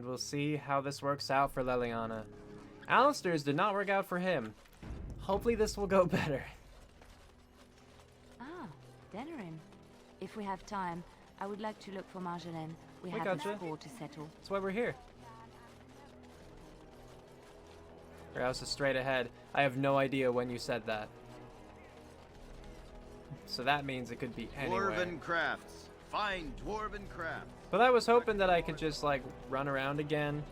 and we'll see how this works out for Leliana. Alistair's did not work out for him. Hopefully this will go better. Ah, Denerim. If we have time, I would like to look for Marjolaine. We have gotcha. a score to settle. That's why we're here. Your house is straight ahead. I have no idea when you said that. So that means it could be anywhere. Dwarven crafts. Fine dwarven crafts. But I was hoping that I could just, like, run around again.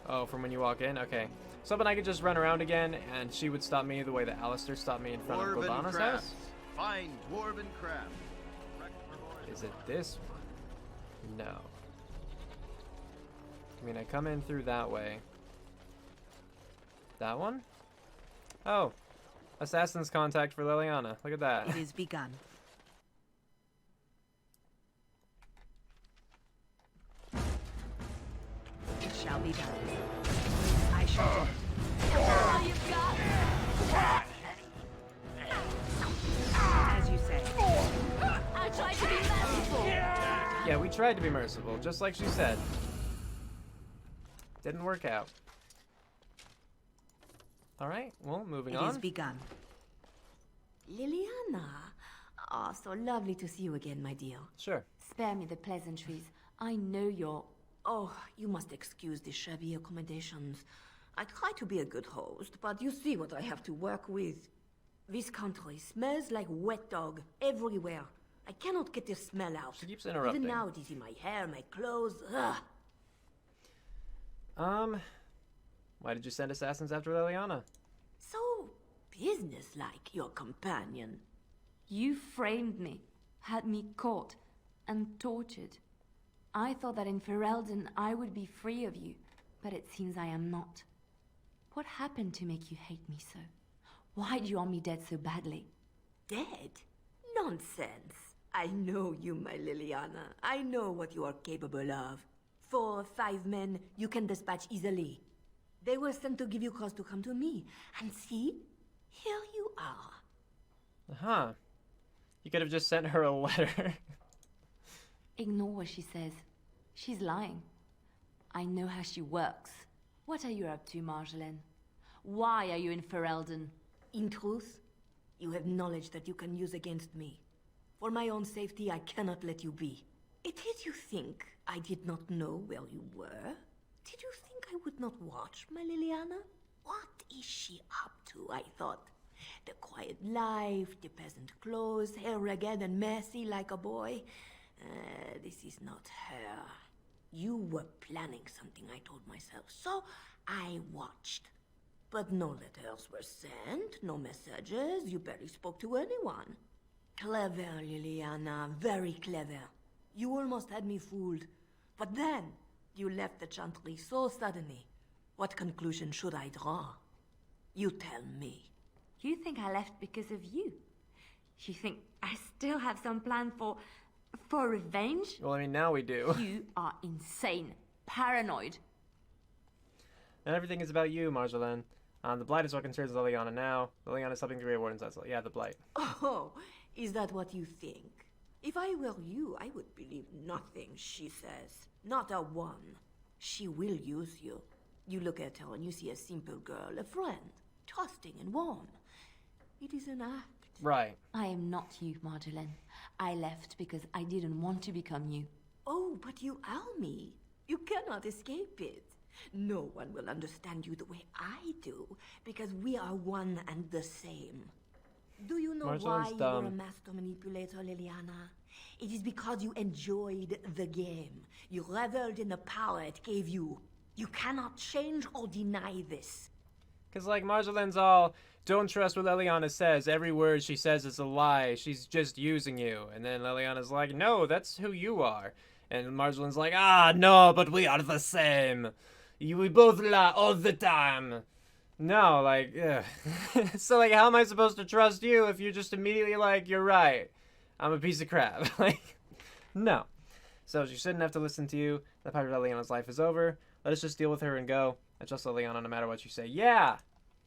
Oh, from when you walk in? Okay. Something I could just run around again, and she would stop me the way that Alistair stopped me in front of Gobana's house? Fine dwarven crafts. Is it this one? No. I mean, I come in through that way. That one? Oh. Assassin's contact for Leliana. Look at that. It is begun. It shall be done. I shall do it. All you've got. As you say. I tried to be merciful. Yeah, we tried to be merciful, just like she said. Didn't work out. Alright, well, moving on. It is begun. Leliana. Ah, so lovely to see you again, my dear. Sure. Spare me the pleasantries. I know you're... Oh, you must excuse the shabby accommodations. I try to be a good host, but you see what I have to work with. This country smells like wet dog everywhere. I cannot get the smell out. She keeps interrupting. Even now it is in my hair, my clothes. Ugh. Why did you send assassins after Leliana? So businesslike, your companion. You framed me, had me caught, and tortured. I thought that in Ferelden I would be free of you, but it seems I am not. What happened to make you hate me so? Why do you want me dead so badly? Dead? Nonsense. I know you, my Leliana. I know what you are capable of. 4 or 5 men you can dispatch easily. They were sent to give you cause to come to me. And see, here you are. Huh. You could have just sent her a letter. Ignore what she says. She's lying. I know how she works. What are you up to, Marjolaine? Why are you in Ferelden? In truth, you have knowledge that you can use against me. For my own safety, I cannot let you be. It is you think I did not know where you were? Did you think I would not watch, my Leliana? What is she up to, I thought? The quiet life, the peasant clothes, hair ragged and messy like a boy. This is not her. You were planning something, I told myself, so I watched. But no letters were sent, no messages, you barely spoke to anyone. Clever, Leliana, very clever. You almost had me fooled. But then, you left the Chantry so suddenly. What conclusion should I draw? You tell me. You think I left because of you? You think I still have some plan for revenge? Well, I mean, now we do. You are insane. Paranoid. And everything is about you, Marjolaine. The Blight is what concerns Leliana now. Leliana is helping to create wardens. That's yeah, the Blight. Oh, is that what you think? If I were you, I would believe nothing she says. Not a one. She will use you. You look at her and you see a simple girl, a friend, trusting and warm. It is an act. Right. I am not you, Marjolaine. I left because I didn't want to become you. Oh, but you are me. You cannot escape it. No one will understand you the way I do, because we are one and the same. Do you know why you were a master manipulator, Leliana? It is because you enjoyed the game. You reveled in the power it gave you. You cannot change or deny this. Because, like, Marjolaine's all, don't trust what Leliana says. Every word she says is a lie. She's just using you. And then Leliana's like, no, that's who you are. And Marjolaine's like, ah, no, but we are the same. We both lie all the time. No, like, ugh. So, like, how am I supposed to trust you if you're just immediately like, you're right. I'm a piece of crap. Like, no. So she shouldn't have to listen to you. That part of Leliana's life is over. Let us just deal with her and go. I trust Leliana no matter what you say. Yeah!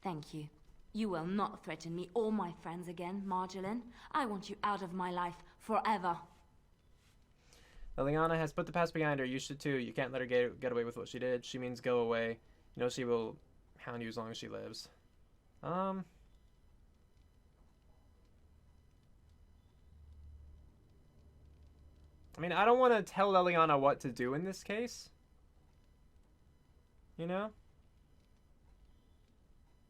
Thank you. You will not threaten me or my friends again, Marjolaine. I want you out of my life forever. Leliana has put the past behind her. You should too. You can't let her get away with what she did. She means go away. You know she will hound you as long as she lives. I mean, I don't want to tell Leliana what to do in this case. You know?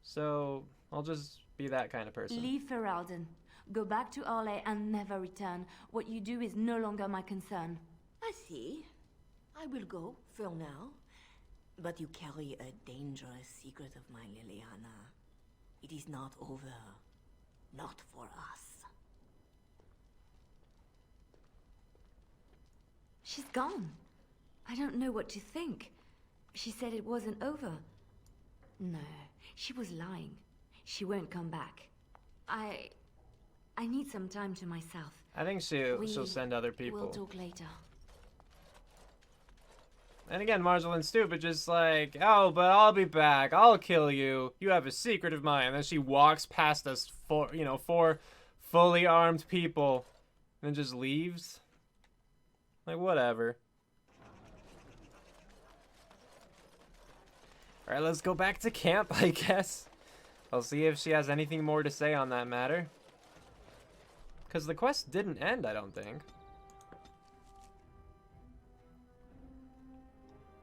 So, I'll just be that kind of person. Leave Ferelden. Go back to Arle and never return. What you do is no longer my concern. I see. I will go, for now. But you carry a dangerous secret of mine, Leliana. It is not over. Not for us. She's gone. I don't know what to think. She said it wasn't over. No, she was lying. She won't come back. I need some time to myself. I think she'll send other people. We'll talk later. And again, Marjolaine's stupid, just like, oh, but I'll be back. I'll kill you. You have a secret of mine. And then she walks past us, four fully armed people, and then just leaves. Like, whatever. Alright, let's go back to camp, I guess. I'll see if she has anything more to say on that matter. Because the quest didn't end, I don't think.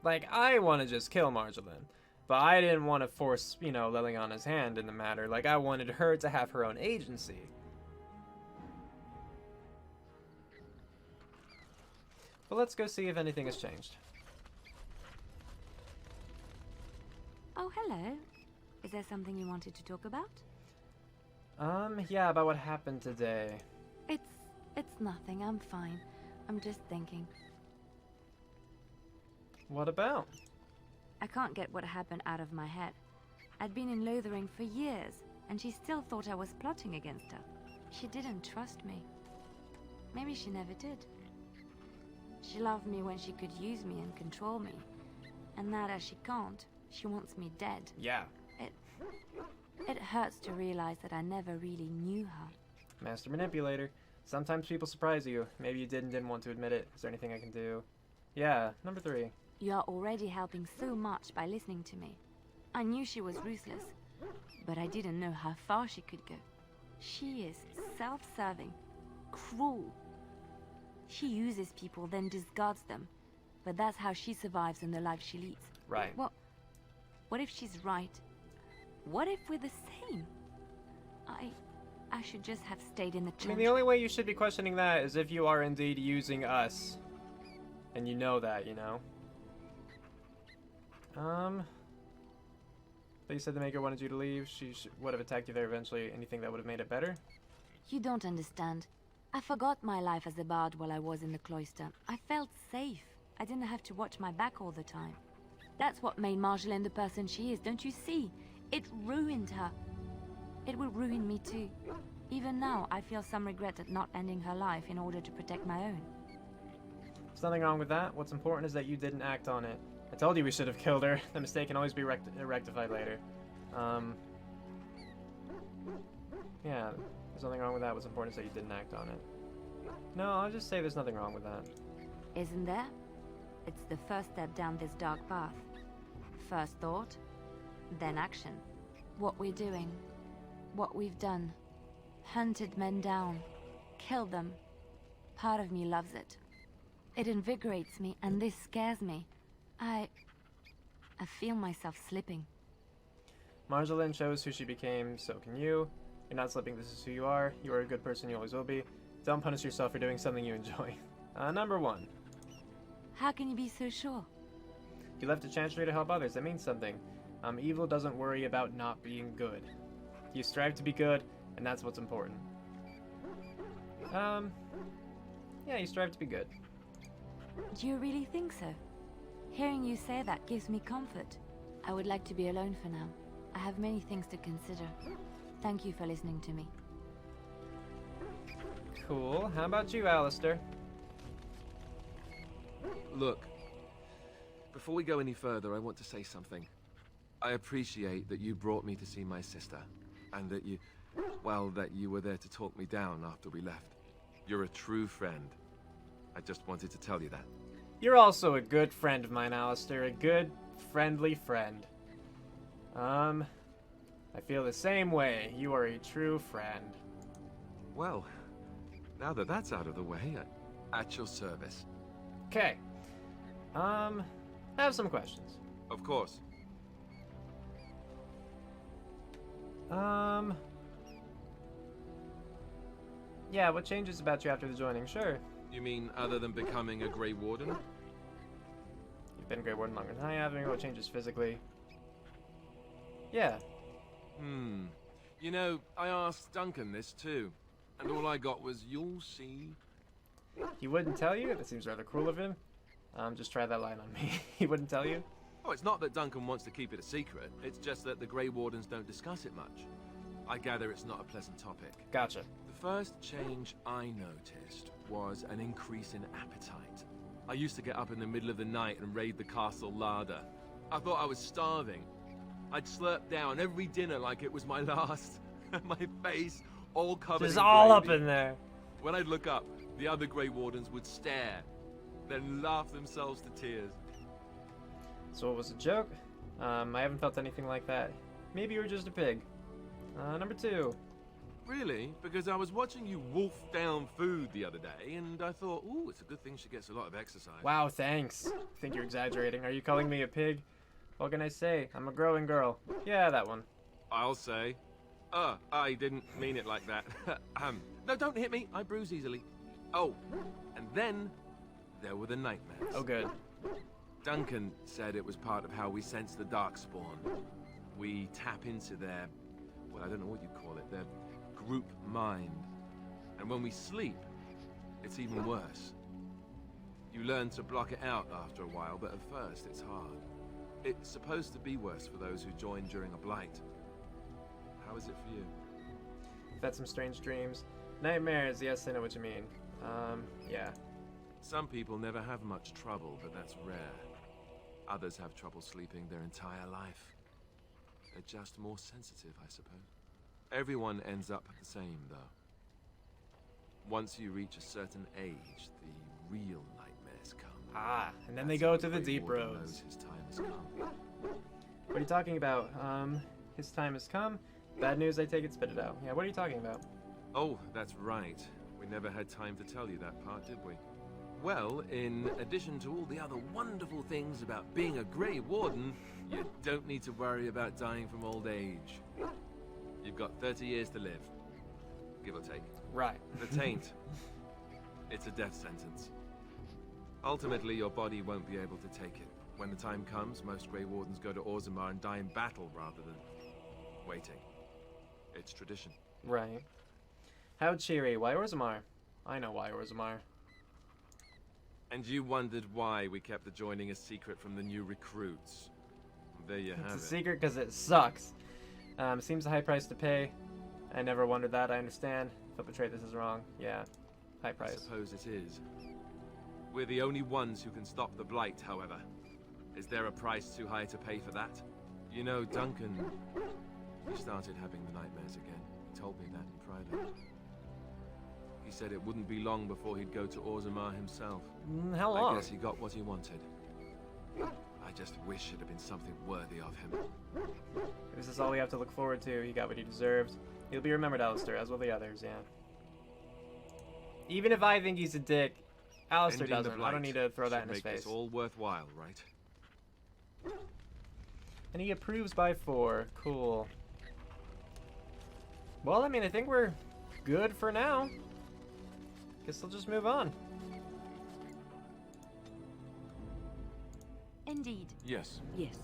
Like, I want to just kill Marjolaine. But I didn't want to force, Leliana's hand in the matter. Like, I wanted her to have her own agency. But let's go see if anything has changed. Oh, hello. Is there something you wanted to talk about? Yeah, about what happened today. It's nothing. I'm fine. I'm just thinking. What about? I can't get what happened out of my head. I'd been in Lothering for years, and she still thought I was plotting against her. She didn't trust me. Maybe she never did. She loved me when she could use me and control me. And now that she can't, she wants me dead. Yeah. It hurts to realize that I never really knew her. Master Manipulator. Sometimes people surprise you. Maybe you didn't want to admit it. Is there anything I can do? Yeah, number 3. You are already helping so much by listening to me. I knew she was ruthless, but I didn't know how far she could go. She is self-serving, cruel. She uses people, then discards them. But that's how she survives in the life she leads. Right. What if she's right? What if we're the same? I should just have stayed in the church. I mean, the only way you should be questioning that is if you are indeed using us. And you know that, But you said the Maker wanted you to leave. She would have attacked you there eventually. Anything that would have made it better? You don't understand. I forgot my life as a bard while I was in the cloister. I felt safe. I didn't have to watch my back all the time. That's what made Marjolaine the person she is, don't you see? It ruined her. It will ruin me too. Even now, I feel some regret at not ending her life in order to protect my own. There's nothing wrong with that. What's important is that you didn't act on it. I told you we should have killed her. The mistake can always be rectified later. Yeah, there's nothing wrong with that. What's important is that you didn't act on it. No, I'll just say there's nothing wrong with that. Isn't there? It's the first step down this dark path. First thought, then action. What we're doing, what we've done. Hunted men down, killed them. Part of me loves it. It invigorates me, and this scares me. I feel myself slipping. Marjolaine shows who she became, so can you. You're not slipping, this is who you are. You are a good person, you always will be. Don't punish yourself for doing something you enjoy. Number 1. How can you be so sure? You left a chancery to help others, that means something. Evil doesn't worry about not being good. You strive to be good, and that's what's important. Yeah, you strive to be good. Do you really think so? Hearing you say that gives me comfort. I would like to be alone for now. I have many things to consider. Thank you for listening to me. Cool. How about you, Alistair? Look, before we go any further, I want to say something. I appreciate that you brought me to see my sister, and that you were there to talk me down after we left. You're a true friend. I just wanted to tell you that. You're also a good friend of mine, Alistair. A good, friendly friend. I feel the same way. You are a true friend. Well, now that that's out of the way, at your service. Okay. I have some questions. Of course. Yeah, what changes about you after the joining? Sure. You mean other than becoming a Grey Warden? You've been Grey Warden longer than I have. I mean, what changes physically? Yeah. You know, I asked Duncan this too, and all I got was, "You'll see." He wouldn't tell you? That seems rather cruel of him. Just try that line on me. He wouldn't tell you? Oh, it's not that Duncan wants to keep it a secret. It's just that the Grey Wardens don't discuss it much. I gather it's not a pleasant topic. Gotcha. The first change I noticed was an increase in appetite. I used to get up in the middle of the night and raid the castle larder. I thought I was starving. I'd slurp down every dinner like it was my last. My face all covered Just in all up gravy. in there. When I'd look up, the other Grey Wardens would stare, then laugh themselves to tears. So it was a joke? I haven't felt anything like that. Maybe you were just a pig. Number 2. Really? Because I was watching you wolf down food the other day, and I thought, ooh, it's a good thing she gets a lot of exercise. Wow, thanks. I think you're exaggerating. Are you calling me a pig? What can I say? I'm a growing girl. Yeah, that one. I'll say. I didn't mean it like that. No, don't hit me. I bruise easily. Oh, and then there were the nightmares. Oh, good. Duncan said it was part of how we sense the Darkspawn. We tap into their, well, I don't know what you'd call it, their group mind. And when we sleep, it's even worse. You learn to block it out after a while, but at first it's hard. It's supposed to be worse for those who join during a blight. How is it for you? I've had some strange dreams. Nightmares, yes, I know what you mean. Yeah. Some people never have much trouble, but that's rare. Others have trouble sleeping their entire life. They're just more sensitive, I suppose. Everyone ends up the same, though. Once you reach a certain age, the real nightmares come. Ah, and then they That's go when to the Grey deep Warden roads. knows his time has come. What are you talking about? His time has come. Bad news, I take it, spit it out. Yeah, what are you talking about? Oh, that's right. We never had time to tell you that part, did we? Well, in addition to all the other wonderful things about being a Grey Warden, you don't need to worry about dying from old age. You've got 30 years to live, give or take. Right. The taint. It's a death sentence. Ultimately, your body won't be able to take it. When the time comes, most Grey Wardens go to Orzammar and die in battle rather than waiting. It's tradition. Right. How cheery. Why Orzammar? I know why Orzammar. And you wondered why we kept the joining a secret from the new recruits. There you have It's a it. secret because it sucks. Seems a high price to pay. I never wondered that, I understand. If I portray this as wrong, yeah. High I price. suppose it is. We're the only ones who can stop the blight, however. Is there a price too high to pay for that? You know, Duncan, he started having the nightmares again. He told me that in private. He said it wouldn't be long before he'd go to Orzammar himself. How long? I guess he got what he wanted. I just wish it had been something worthy of him. This is all we have to look forward to. He got what he deserved. He'll be remembered, Alistair, as will the others, yeah. Even if I think he's a dick, Alistair Ending the doesn't. I don't blight need to throw that in should his make face. this all worthwhile, right? And he approves by 4. Cool. Well, I mean, I think we're good for now. Guess we'll just move on. Indeed. Yes. Yes.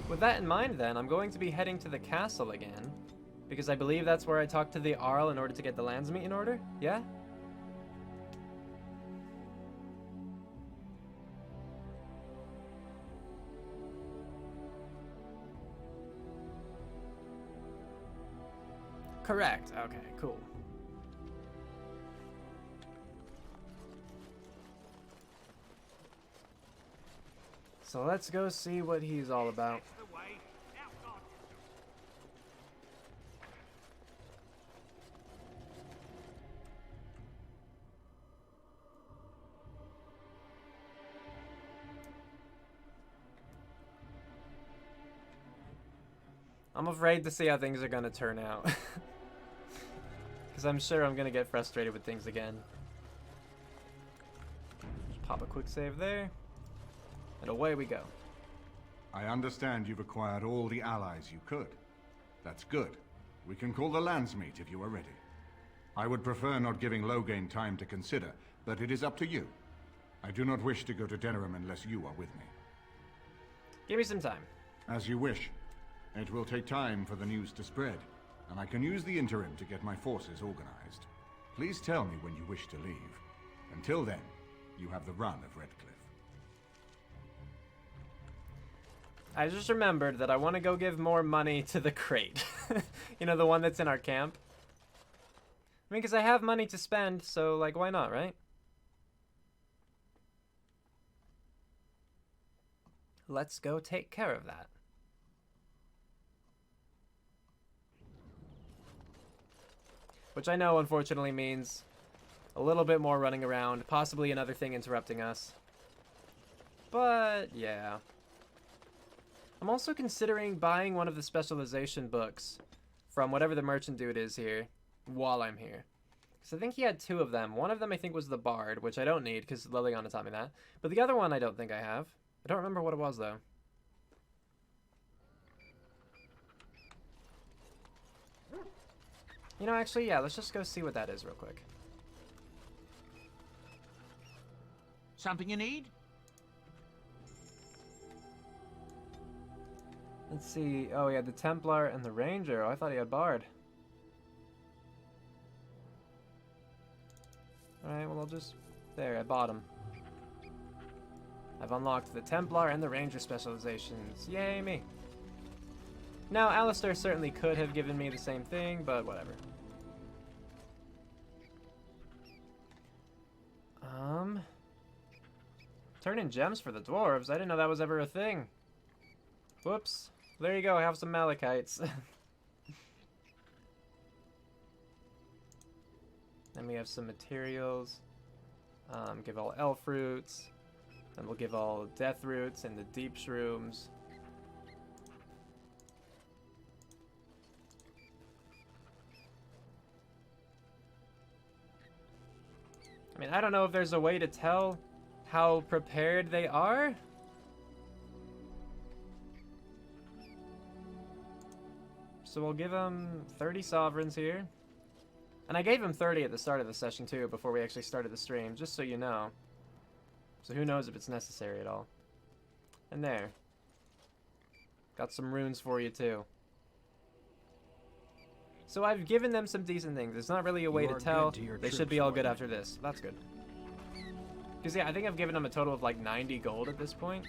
With that in mind, then, I'm going to be heading to the castle again. Because I believe that's where I talked to the Arl in order to get the Landsmeet in order? Yeah? Correct. Okay, cool. So let's go see what he's all about. I'm afraid to see how things are gonna turn out. Because I'm sure I'm gonna get frustrated with things again. Just pop a quick save there. And away we go. I understand you've acquired all the allies you could. That's good. We can call the Landsmeet if you are ready. I would prefer not giving Loghain time to consider, but it is up to you. I do not wish to go to Denerim unless you are with me. Give me some time. As you wish. It will take time for the news to spread, and I can use the interim to get my forces organized. Please tell me when you wish to leave. Until then, you have the run of Redcliffe. I just remembered that I want to go give more money to the crate. You know, the one that's in our camp. I mean, because I have money to spend, so, like, why not, right? Let's go take care of that. Which I know, unfortunately, means a little bit more running around, possibly another thing interrupting us. But, yeah. I'm also considering buying one of the specialization books from whatever the merchant dude is here while I'm here. Because I think he had 2 of them. One of them I think was the Bard, which I don't need because Leliana taught me that. But the other one I don't think I have. I don't remember what it was, though. You know, actually, yeah, let's just go see what that is real quick. Something you need? Let's see. Oh, he had the Templar and the Ranger. Oh, I thought he had Bard. Alright, well, I'll just... There, I bought him. I've unlocked the Templar and the Ranger specializations. Yay, me. Now, Alistair certainly could have given me the same thing, but whatever. Turn in gems for the dwarves? I didn't know that was ever a thing. Whoops. There you go, I have some Malachites. Then we have some materials. Give all elf roots. And we'll give all death roots and the deep shrooms. I mean, I don't know if there's a way to tell how prepared they are. So we'll give them 30 sovereigns here. And I gave him 30 at the start of the session too, before we actually started the stream, just so you know. So who knows if it's necessary at all. And there. Got some runes for you too. So I've given them some decent things. There's not really a way to tell. They should be all good after this. That's good. Because yeah, I think I've given them a total of like 90 gold at this point.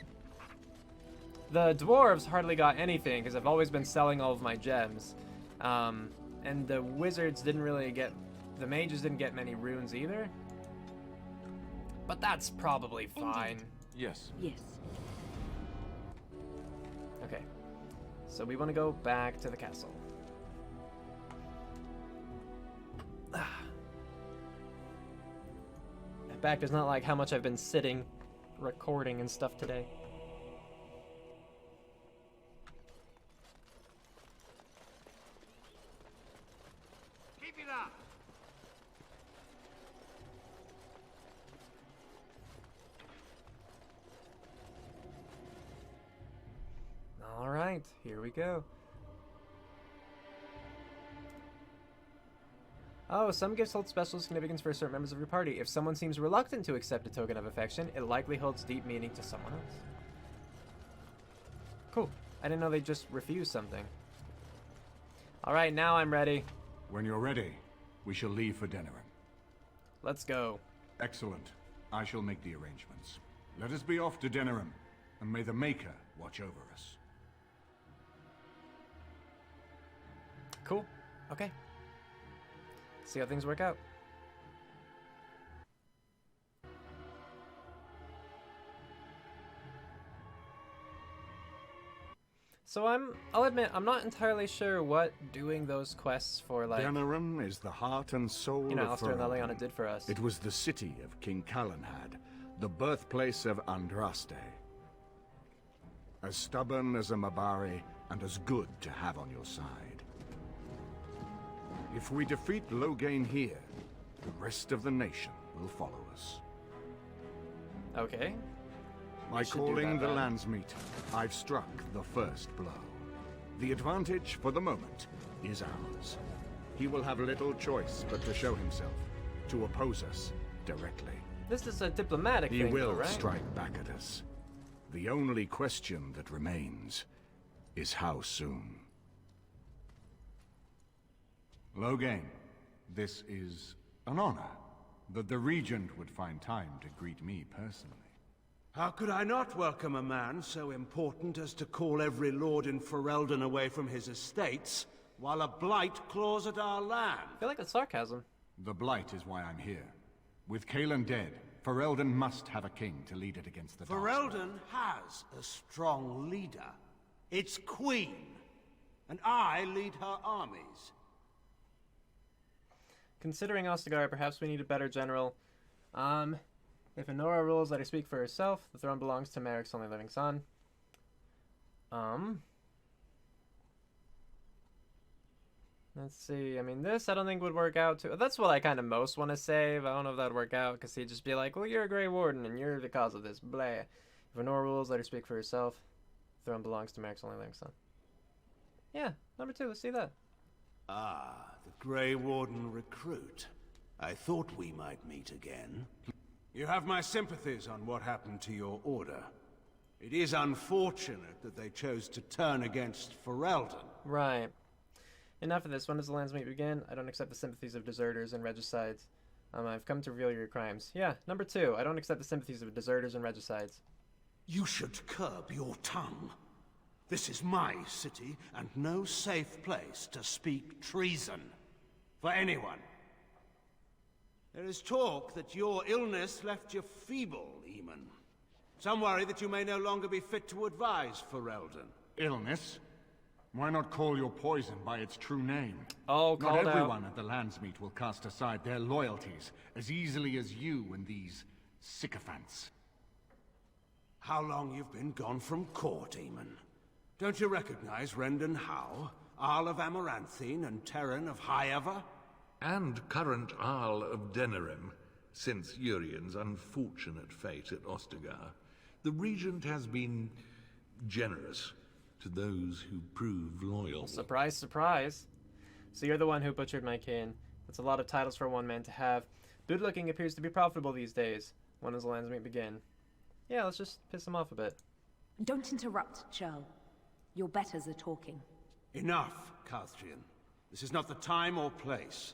The dwarves hardly got anything because I've always been selling all of my gems. And the wizards didn't really get... The mages didn't get many runes either. But that's probably fine. Yes. Yes. Okay. So we want to go back to the castle. Back does not like how much I've been sitting, recording and stuff today. Keep it up! All right, here we go. Oh, some gifts hold special significance for certain members of your party. If someone seems reluctant to accept a token of affection, it likely holds deep meaning to someone else. Cool. I didn't know they just refused something. Alright, now I'm ready. When you're ready, we shall leave for Denerim. Let's go. Excellent. I shall make the arrangements. Let us be off to Denerim, and may the Maker watch over us. Cool. Okay. See how things work out. So I'll admit, I'm not entirely sure what doing those quests for, like, Denerim is the heart and soul you know, of Alistair and Ferelden. Leliana did for us. It was the city of King Calanhad, the birthplace of Andraste. As stubborn as a Mabari, and as good to have on your side. If we defeat Loghain here, the rest of the nation will follow us. Okay. By should do calling that the then. Landsmeet, I've struck the first blow. The advantage, for the moment, is ours. He will have little choice but to show himself, to oppose us directly. This is a diplomatic He thing, will though, right? strike back at us. The only question that remains is how soon. Loghain, this is an honor that the Regent would find time to greet me personally. How could I not welcome a man so important as to call every lord in Ferelden away from his estates, while a blight claws at our land? I feel like it's sarcasm. The Blight is why I'm here. With Cailan dead, Ferelden must have a king to lead it against the Darkspawn. Ferelden has a strong leader. Its queen. And I lead her armies. Considering Ostagar, perhaps we need a better general. If Honora rules, let her speak for herself. The throne belongs to Merrick's only living son. Let's see. I mean, this I don't think would work out too. That's what I kind of most want to save. I don't know if that'd work out, because he'd just be like, well, you're a Grey Warden, and you're the cause of this. Blah. If Honora rules, let her speak for herself. The throne belongs to Merrick's only living son. Yeah, number 2. Let's see that. Ah, the Grey Warden recruit. I thought we might meet again. You have my sympathies on what happened to your order. It is unfortunate that they chose to turn against Ferelden. Right. Enough of this. When does the Landsmeet begin? I don't accept the sympathies of deserters and regicides. I've come to reveal your crimes. Yeah, number 2. I don't accept the sympathies of deserters and regicides. You should curb your tongue. This is my city, and no safe place to speak treason. For anyone. There is talk that your illness left you feeble, Eamon. Some worry that you may no longer be fit to advise Ferelden. Illness? Why not call your poison by its true name? Oh, Not called everyone out. at the Landsmeet will cast aside their loyalties as easily as you and these sycophants. How long you've been gone from court, Eamon? Don't you recognize Rendon Howe, Arl of Amaranthine, and Terran of Highever? And current Arl of Denerim, since Urien's unfortunate fate at Ostagar. The Regent has been generous to those who prove loyal. Surprise, surprise. So you're the one who butchered my kin. That's a lot of titles for one man to have. Bootlicking appears to be profitable these days. When does the Landsmeet begin? Yeah, let's just piss him off a bit. Don't interrupt, Churl. Your betters are talking. Enough, Calthrian. This is not the time or place.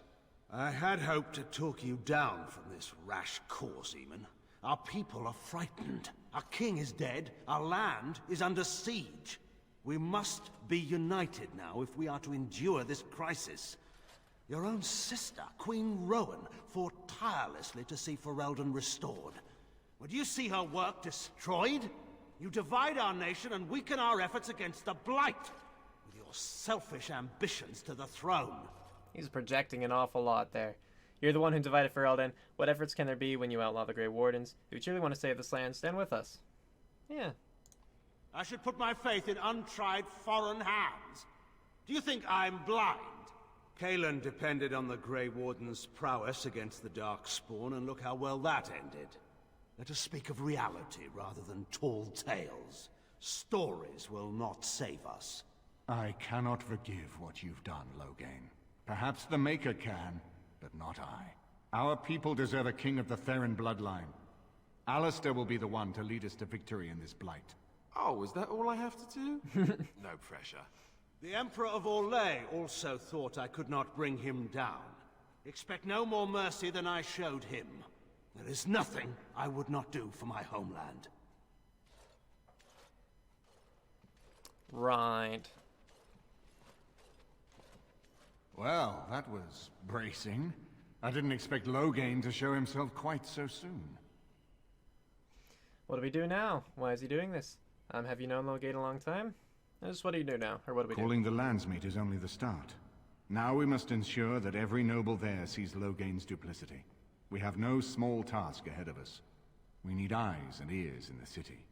I had hoped to talk you down from this rash course, Eamon. Our people are frightened. Our king is dead. Our land is under siege. We must be united now if we are to endure this crisis. Your own sister, Queen Rowan, fought tirelessly to see Ferelden restored. Would you see her work destroyed? You divide our nation and weaken our efforts against the Blight, with your selfish ambitions to the throne. He's projecting an awful lot there. You're the one who divided Ferelden. What efforts can there be when you outlaw the Grey Wardens? If you truly want to save this land, stand with us. Yeah. I should put my faith in untried foreign hands. Do you think I'm blind? Cailan depended on the Grey Warden's prowess against the Darkspawn, and look how well that ended. Let us speak of reality rather than tall tales. Stories will not save us. I cannot forgive what you've done, Loghain. Perhaps the Maker can, but not I. Our people deserve a king of the Theron bloodline. Alistair will be the one to lead us to victory in this blight. Oh, is that all I have to do? No pressure. The Emperor of Orlais also thought I could not bring him down. Expect no more mercy than I showed him. There is nothing I would not do for my homeland. Right. Well, that was bracing. I didn't expect Loghain to show himself quite so soon. What do we do now? Why is he doing this? Have you known Loghain a long time? Just what do you do now? Or what do we do? Calling the Landsmeet is only the start. Now we must ensure that every noble there sees Loghain's duplicity. We have no small task ahead of us. We need eyes and ears in the city.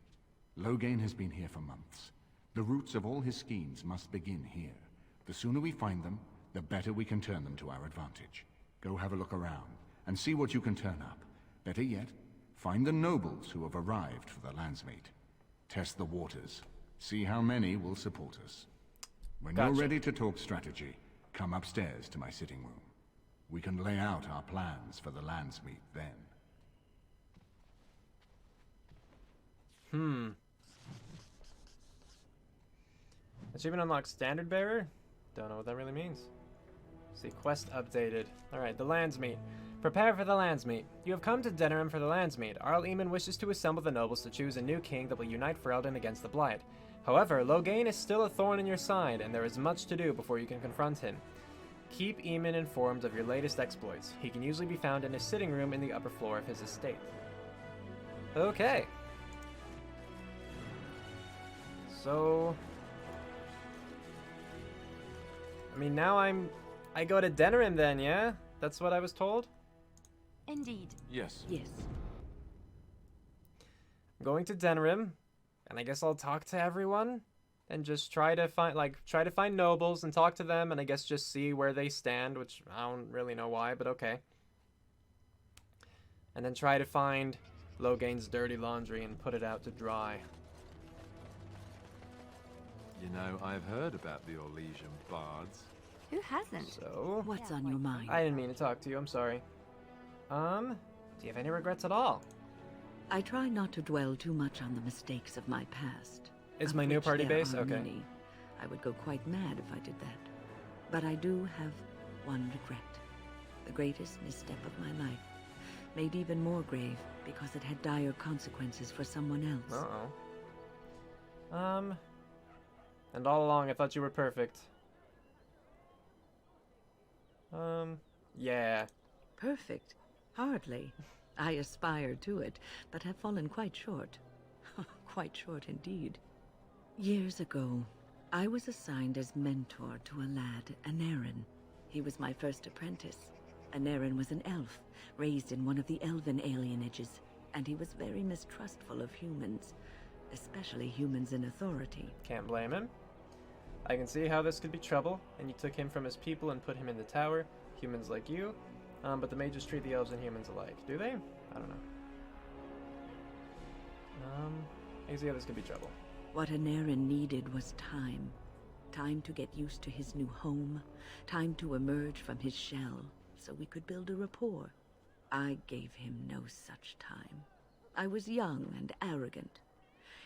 Loghain has been here for months. The roots of all his schemes must begin here. The sooner we find them, the better we can turn them to our advantage. Go have a look around, and see what you can turn up. Better yet, find the nobles who have arrived for the Landsmeet. Test the waters. See how many will support us. When you're ready to talk strategy, come upstairs to my sitting room. We can lay out our plans for the Landsmeet then. Achievement unlocked Standard Bearer? Don't know what that really means. See, quest updated. Alright, the Landsmeet. Prepare for the Landsmeet. You have come to Denerim for the Landsmeet. Arl Eamon wishes to assemble the nobles to choose a new king that will unite Ferelden against the Blight. However, Loghain is still a thorn in your side, and there is much to do before you can confront him. Keep Eamon informed of your latest exploits. He can usually be found in his sitting room in the upper floor of his estate. Okay. So... I mean, now I go to Denerim then, yeah? That's what I was told? Indeed. Yes. Yes. I'm going to Denerim, and I guess I'll talk to everyone and just try to find nobles and talk to them, and I guess just see where they stand, which I don't really know why, but okay. And then try to find Loghain's dirty laundry and put it out to dry. You know, I've heard about the Orlesian bards. Who hasn't? So... What's on your mind? I didn't mean to talk to you, I'm sorry. Do you have any regrets at all? I try not to dwell too much on the mistakes of my past. Is of my new which party there base? are Okay. many. I would go quite mad if I did that. But I do have one regret. The greatest misstep of my life. Made even more grave because it had dire consequences for someone else. Uh-oh. And all along I thought you were perfect. Yeah. Perfect? Hardly. I aspire to it, but have fallen quite short. Quite short indeed. Years ago, I was assigned as mentor to a lad, Anarin. He was my first apprentice. Anarin was an elf, raised in one of the elven alienages, and he was very mistrustful of humans, especially humans in authority. Can't blame him. I can see how this could be trouble, and you took him from his people and put him in the tower. Humans like you. But the mages treat the elves and humans alike. Do they? I don't know. I can see how this could be trouble. What Anarin needed was time. Time to get used to his new home. Time to emerge from his shell, so we could build a rapport. I gave him no such time. I was young and arrogant.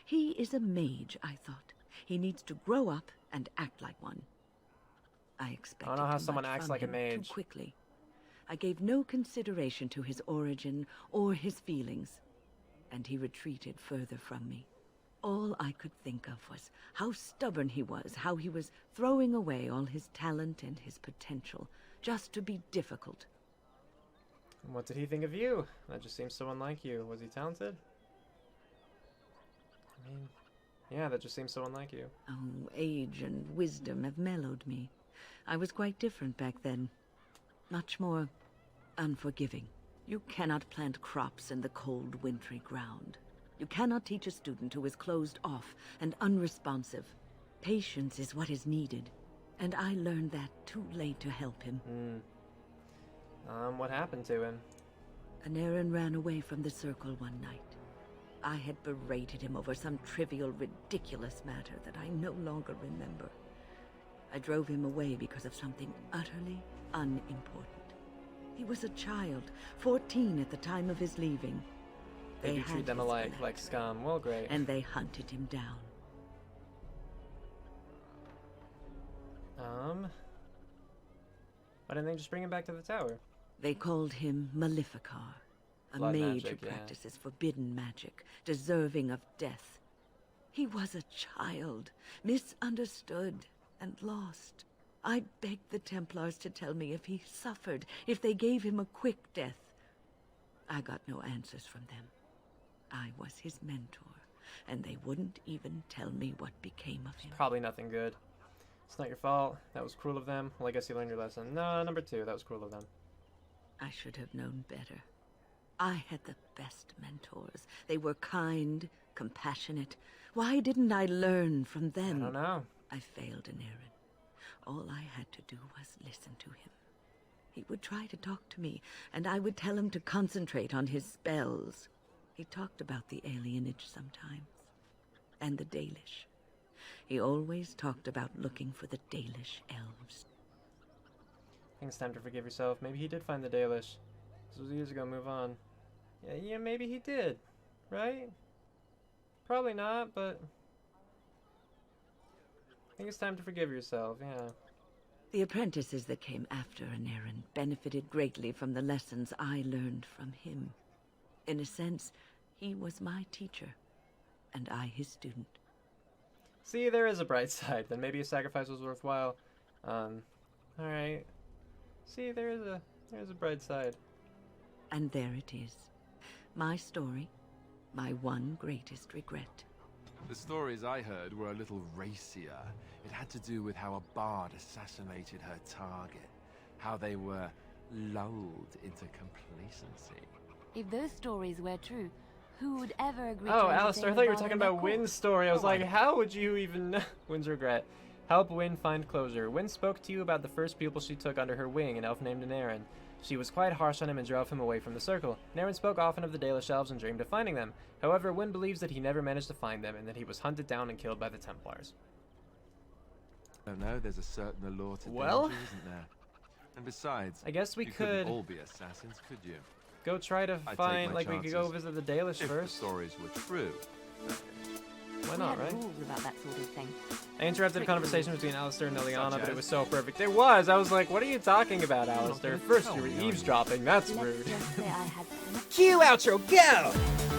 He is a mage, I thought. He needs to grow up and act like one. I expected I don't know how too someone much acts from like a him mage. too quickly. I gave no consideration to his origin or his feelings, and he retreated further from me. All I could think of was how stubborn he was, how he was throwing away all his talent and his potential, just to be difficult. And what did he think of you? That just seems so unlike you. Was he talented? I mean, yeah, that just seems so unlike you. Oh, age and wisdom have mellowed me. I was quite different back then. Much more unforgiving. You cannot plant crops in the cold, wintry ground. You cannot teach a student who is closed off and unresponsive. Patience is what is needed, and I learned that too late to help him. What happened to him? Anarin ran away from the circle one night. I had berated him over some trivial, ridiculous matter that I no longer remember. I drove him away because of something utterly unimportant. He was a child, 14 at the time of his leaving. They do had treat them his alike, like collection, scum. Well, great. and they hunted him down. Why didn't they just bring him back to the tower? They called him Maleficar, a Blood mage magic, who yeah. practices forbidden magic, deserving of death. He was a child, misunderstood and lost. I begged the Templars to tell me if he suffered, if they gave him a quick death. I got no answers from them. I was his mentor, and they wouldn't even tell me what became of him. Probably nothing good. It's not your fault. That was cruel of them. Well, I guess you learned your lesson. No, number 2. That was cruel of them. I should have known better. I had the best mentors. They were kind, compassionate. Why didn't I learn from them? I don't know. I failed in Aaron. All I had to do was listen to him. He would try to talk to me, and I would tell him to concentrate on his spells. He talked about the alienage sometimes, and the Dalish. He always talked about looking for the Dalish elves. I think it's time to forgive yourself. Maybe he did find the Dalish. This was years ago, move on. Yeah, maybe he did. Right? Probably not, but... I think it's time to forgive yourself, yeah. The apprentices that came after Anarin benefited greatly from the lessons I learned from him. In a sense, he was my teacher, and I his student. See, there is a bright side. Then maybe a sacrifice was worthwhile. Alright. See, there is a bright side. And there it is. My story, my one greatest regret. The stories I heard were a little racier. It had to do with how a bard assassinated her target. How they were lulled into complacency. If those stories were true, who would ever agree Oh, to Alistair, I thought you were talking about Wynne's story. I was like, how would you even know? Wynne's regret. Help Wynne find closure. Wynne spoke to you about the first pupil she took under her wing, an elf named Anarin. She was quite harsh on him and drove him away from the circle. Anarin spoke often of the Dalish elves and dreamed of finding them. However, Wynne believes that he never managed to find them and that he was hunted down and killed by the Templars. I don't know, there's a certain allure to Well? danger, isn't there? And besides, I guess we you could couldn't all be assassins, could you? go try to I'd take find, my like, we could go chances. visit the Dalish If first. the stories were true. Why We not, had right? rules about that sort of thing. I interrupted a Strict conversation between Alistair and Leliana, Such but it as? was so perfect. It was! I was like, what are you talking about, Alistair? gonna First tell you were me, are you? eavesdropping, that's Let's rude. just say I had Cue outro, go!